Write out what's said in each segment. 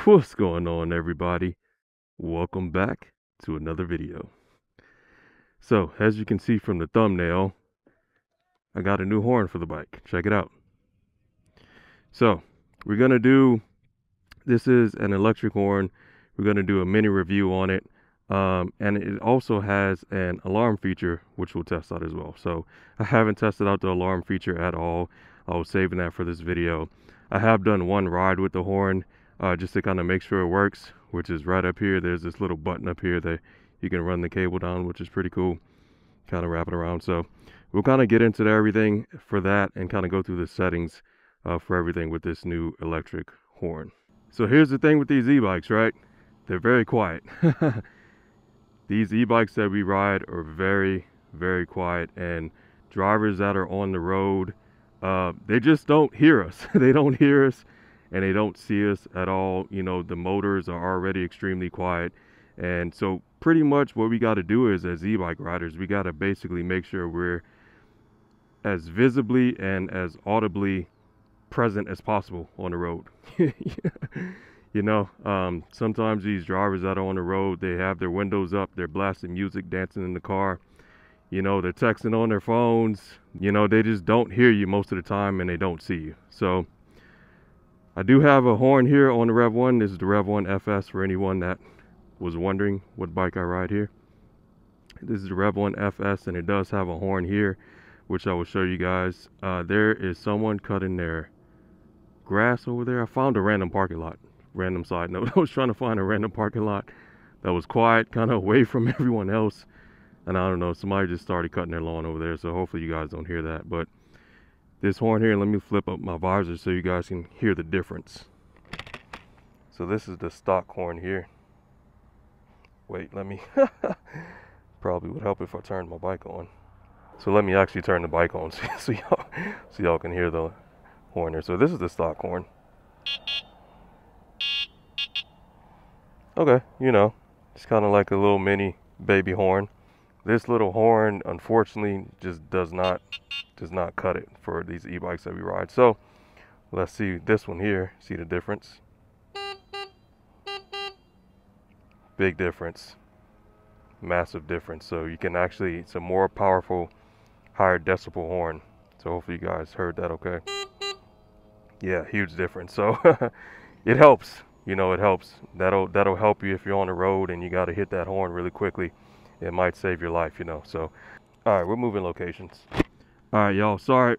What's going on, everybody? Welcome back to another video. So, as you can see from the thumbnail, I got a new horn for the bike. Check it out. So, this is an electric horn. We're gonna do a mini review on it. And it also has an alarm feature, which we'll test out as well. So, I haven't tested out the alarm feature at all. I was saving that for this video. I have done one ride with the horn, just to kind of make sure it works, which is right up here. There's this little button up here that you can run the cable down, which is pretty cool. Kind of wrap it around. So we'll kind of get into everything for that and kind of go through the settings for everything with this new electric horn. So here's the thing with these e-bikes, right? They're very quiet. These e-bikes that we ride are very, very quiet, and drivers that are on the road, they just don't hear us. They don't hear us, and they don't see us at all. You know, the motors are already extremely quiet. And so pretty much what we got to do is, as e-bike riders, we got to basically make sure we're as visibly and as audibly present as possible on the road. You know, sometimes these drivers that are on the road, they have their windows up, they're blasting music, dancing in the car. You know, they're texting on their phones. You know, they just don't hear you most of the time, and they don't see you. So I do have a horn here on the Revv 1. This is the Revv 1 FS for anyone that was wondering what bike I ride here. This is the Revv 1 FS, and it does have a horn here, which I will show you guys. There is someone cutting their grass over there. I found a random parking lot. Random side note. I was trying to find a random parking lot that was quiet, kind of away from everyone else. And I don't know, somebody just started cutting their lawn over there. So hopefully you guys don't hear that. But this horn here, let me flip up my visor so you guys can hear the difference. So this is the stock horn here. Wait, let me, probably would help if I turned my bike on. So let me actually turn the bike on so y'all can hear the horn here. So this is the stock horn. Okay, you know, it's kind of like a little mini baby horn. This little horn, unfortunately, just does not cut it for these e-bikes that we ride. So let's see this one here. See the difference? Big difference, massive difference. So you can actually, it's a more powerful, higher decibel horn. So hopefully you guys heard that okay. Yeah, huge difference. So it helps. You know, it helps. That'll help you if you're on the road and you got to hit that horn really quickly. It might save your life, you know. So, all right, we're moving locations. All right, y'all. Sorry,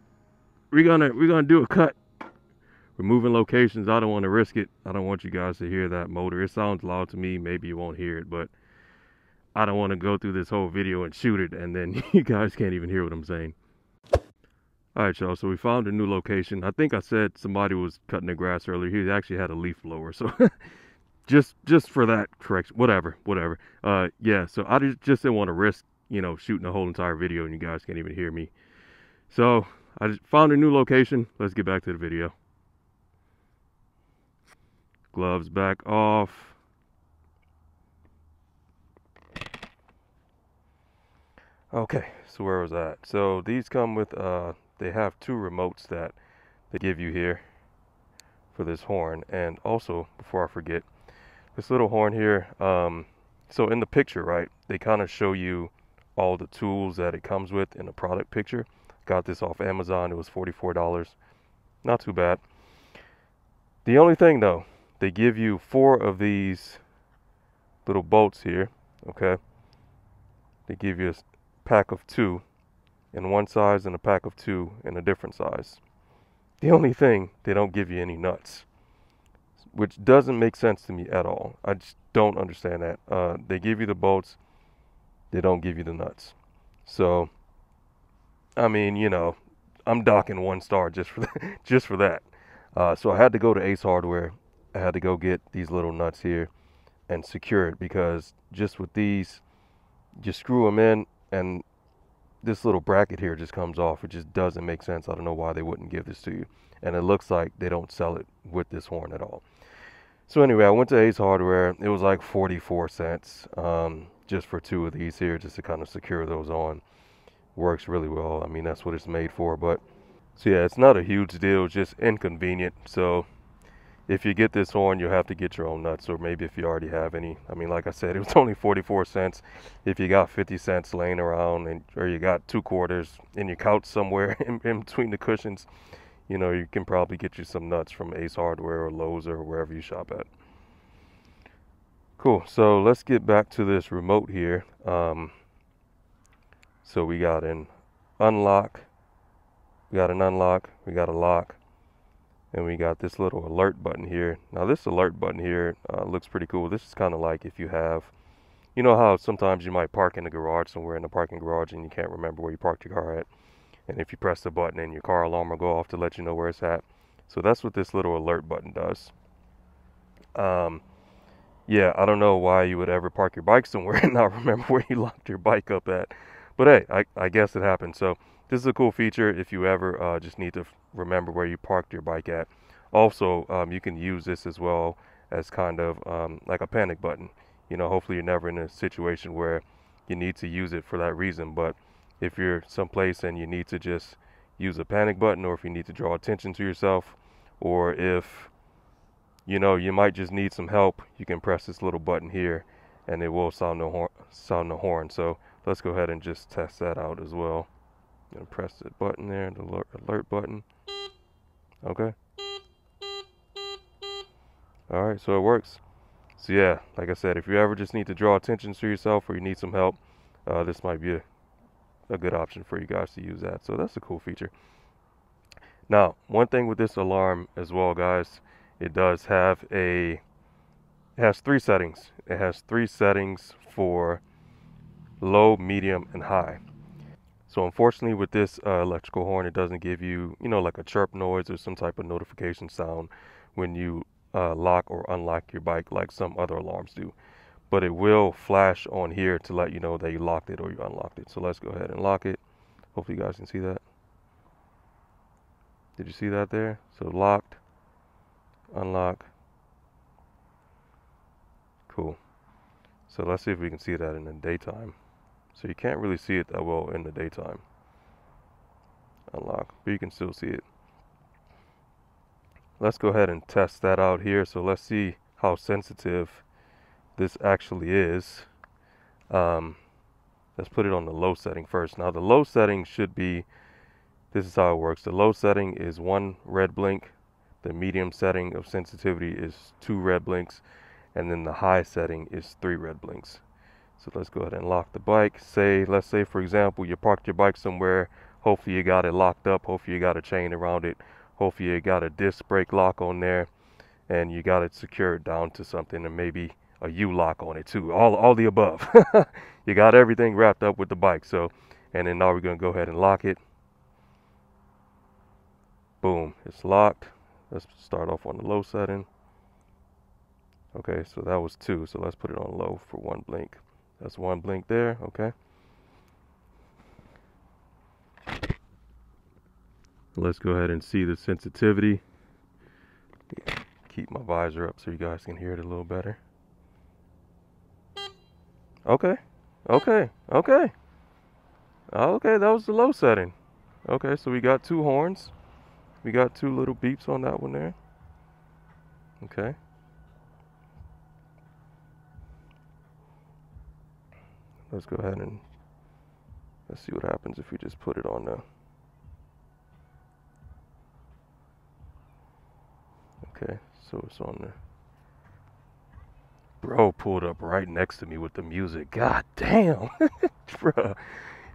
we're gonna do a cut. We're moving locations. I don't want to risk it. I don't want you guys to hear that motor. It sounds loud to me. Maybe you won't hear it, but I don't want to go through this whole video and shoot it, and then you guys can't even hear what I'm saying. All right, y'all, so we found a new location. I think I said somebody was cutting the grass earlier. He actually had a leaf blower, so just for that correction, whatever. Yeah, so I just didn't want to risk, you know, shooting a whole entire video and you guys can't even hear me. So I just found a new location. Let's get back to the video. Gloves back off. Okay, so where was that? So these come with they have two remotes that they give you here for this horn. And also, before I forget, this little horn here, so in the picture, right, they kind of show you all the tools that it comes with in the product picture. Got this off Amazon. It was $44. Not too bad. The only thing though, they give you 4 of these little bolts here, okay? They give you a pack of 2 in one size and a pack of 2 in a different size. The only thing, they don't give you any nuts, which doesn't make sense to me at all. I just don't understand that. They give you the bolts, they don't give you the nuts. So, I mean, you know, I'm docking 1 star just for that. Just for that. So I had to go to Ace Hardware. I had to go get these little nuts here and secure it, because just with these, you screw them in and this little bracket here just comes off. It just doesn't make sense. I don't know why they wouldn't give this to you. And it looks like they don't sell it with this horn at all. So anyway, I went to Ace Hardware. It was like 44 cents just for 2 of these here, just to kind of secure those on. Works really well. I mean, that's what it's made for. But so yeah, it's not a huge deal, just inconvenient. So If you get this horn, you'll have to get your own nuts, or maybe if you already have any. I mean, like I said, it was only 44 cents. If you got 50 cents laying around, or you got 2 quarters in your couch somewhere in between the cushions, you know, you can probably get you some nuts from Ace Hardware or Lowe's or wherever you shop at. Cool. So let's get back to this remote here. So we got an unlock, we got a lock, and we got this little alert button here. Now this alert button here looks pretty cool. This is kind of like if you have, you know how sometimes you might park in the garage somewhere in the parking garage and you can't remember where you parked your car at. And if you press the button and your car alarm will go off to let you know where it's at. So that's what this little alert button does. Yeah, I don't know why you would ever park your bike somewhere and not remember where you locked your bike up at. But hey, I guess it happens. So this is a cool feature if you ever just need to remember where you parked your bike at. Also, you can use this as well as kind of like a panic button. You know, hopefully you're never in a situation where you need to use it for that reason. But if you're someplace and you need to just use a panic button, or if you need to draw attention to yourself, or if you know, you might just need some help, you can press this little button here and it will sound the horn. So let's go ahead and just test that out as well. I'm gonna press the button there, the alert button. Okay. All right, so it works. So yeah, like I said, if you ever just need to draw attention to yourself or you need some help, this might be a good option for you guys to use that. So that's a cool feature. Now, one thing with this alarm as well, guys, it has 3 settings. It has 3 settings for low, medium, and high. So unfortunately with this electrical horn, it doesn't give you, you know, like a chirp noise or some type of notification sound when you lock or unlock your bike like some other alarms do. But it will flash on here to let you know that you locked it or you unlocked it. So let's go ahead and lock it. Hopefully you guys can see that. Did you see that there? So locked, unlock. Cool. So let's see if we can see that in the daytime. So you can't really see it that well in the daytime. Unlock, but you can still see it. Let's go ahead and test that out here. So let's see how sensitive this actually is. Let's put it on the low setting first. Now the low setting should be, this is how it works. The low setting is 1 red blink. The medium setting of sensitivity is 2 red blinks. And then the high setting is 3 red blinks. So let's go ahead and lock the bike. Let's say for example, you parked your bike somewhere. Hopefully you got it locked up. Hopefully you got a chain around it. Hopefully you got a disc brake lock on there, and you got it secured down to something, and maybe a U-lock on it too. All the above. You got everything wrapped up with the bike. So, and then now we're gonna go ahead and lock it. Boom, it's locked. Let's start off on the low setting. Okay, so that was 2. So let's put it on low for 1 blink. That's 1 blink there, okay. Let's go ahead and see the sensitivity. Keep my visor up so you guys can hear it a little better. Okay, okay, okay. Okay, that was the low setting. Okay, so we got 2 horns. We got 2 little beeps on that one there. Okay. Let's go ahead and let's see what happens if we just put it on the. Okay, so it's on the. Bro pulled up right next to me with the music. God damn. Bruh.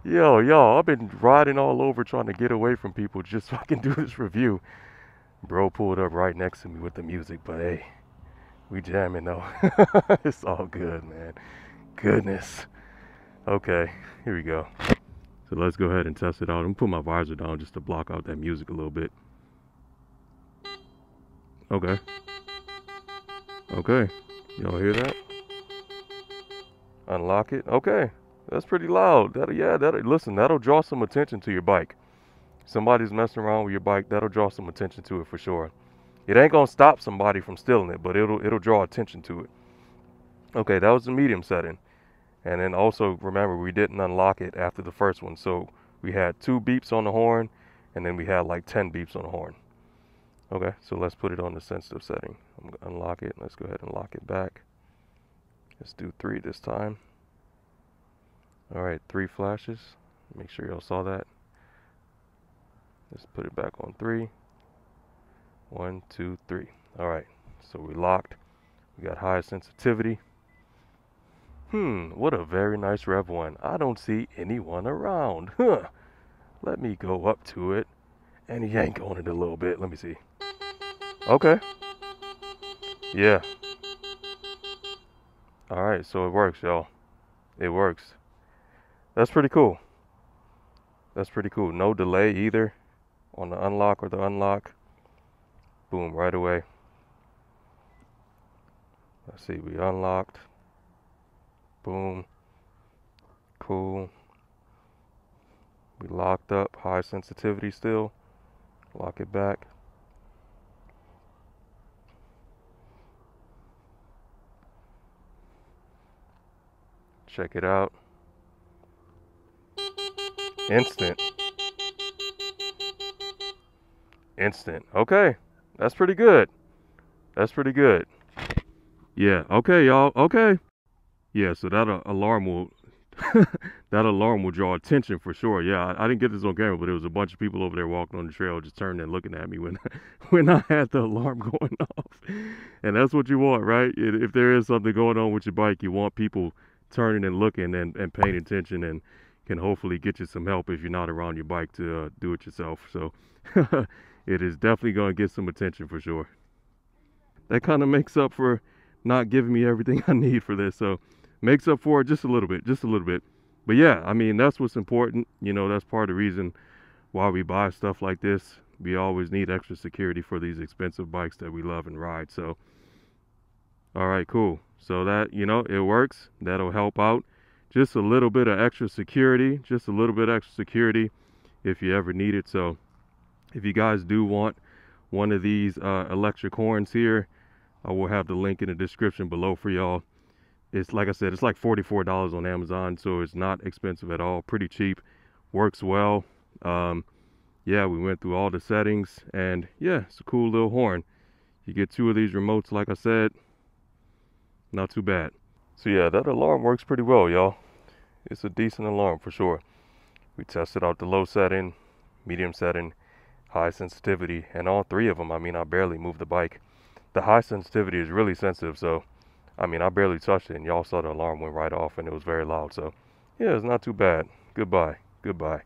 Yo, y'all, I've been riding all over trying to get away from people just so I can do this review. Bro pulled up right next to me with the music, but hey, we jamming though. It's all good, man. Goodness. Okay, here we go. So let's go ahead and test it out. I'm gonna put my visor down just to block out that music a little bit. Okay. Okay. Y'all hear that? Unlock it. Okay. That's pretty loud. Listen, that'll draw some attention to your bike. Somebody's messing around with your bike, that'll draw some attention to it for sure. It ain't gonna stop somebody from stealing it, but it'll draw attention to it. Okay, that was the medium setting. And then also remember, we didn't unlock it after the first one, so we had 2 beeps on the horn, and then we had like 10 beeps on the horn. Okay, so let's put it on the sensitive setting. I'm gonna unlock it. Let's go ahead and lock it back. Let's do 3 this time. All right, 3 flashes. Make sure y'all saw that. Let's put it back on 3. 1, 2, 3. All right, so we locked. We got high sensitivity. What a very nice Rev 1. I don't see anyone around. Huh. Let me go up to it and yank on it a little bit. Let me see. Okay. Yeah. All right, so it works, y'all. It works. That's pretty cool. That's pretty cool. No delay either on the unlock or the unlock. Boom, right away. Let's see, we unlocked. Boom. Cool. We locked up, high sensitivity still. Lock it back. Check it out. Instant. Instant. Okay. That's pretty good. That's pretty good. Yeah. Okay, y'all. Okay. Yeah, so that alarm will that alarm will draw attention for sure. Yeah, I didn't get this on camera, but there was a bunch of people over there walking on the trail, just turning and looking at me when when I had the alarm going off. And that's what you want, right? If there is something going on with your bike, you want people turning and looking and paying attention, and can hopefully get you some help if you're not around your bike to do it yourself. So it is definitely going to get some attention for sure. That kind of makes up for not giving me everything I need for this. So makes up for it just a little bit, just a little bit. But yeah, I mean, that's what's important. You know, that's part of the reason why we buy stuff like this. We always need extra security for these expensive bikes that we love and ride. So, all right, cool. So that, you know, it works. That'll help out. Just a little bit of extra security, just a little bit extra security if you ever need it. So if you guys do want one of these electric horns here, I will have the link in the description below for y'all. It's like I said, it's like $44 on Amazon, so it's not expensive at all. Pretty cheap, works well. Yeah, we went through all the settings, and yeah, it's a cool little horn. You get 2 of these remotes, like I said, not too bad. So yeah, that alarm works pretty well, y'all. It's a decent alarm for sure. We tested out the low setting, medium setting, high sensitivity, and all 3 of them. I mean, I barely moved the bike. The high sensitivity is really sensitive, so I mean, I barely touched it, and y'all saw the alarm went right off, and it was very loud. So yeah, it's not too bad. Goodbye. Goodbye.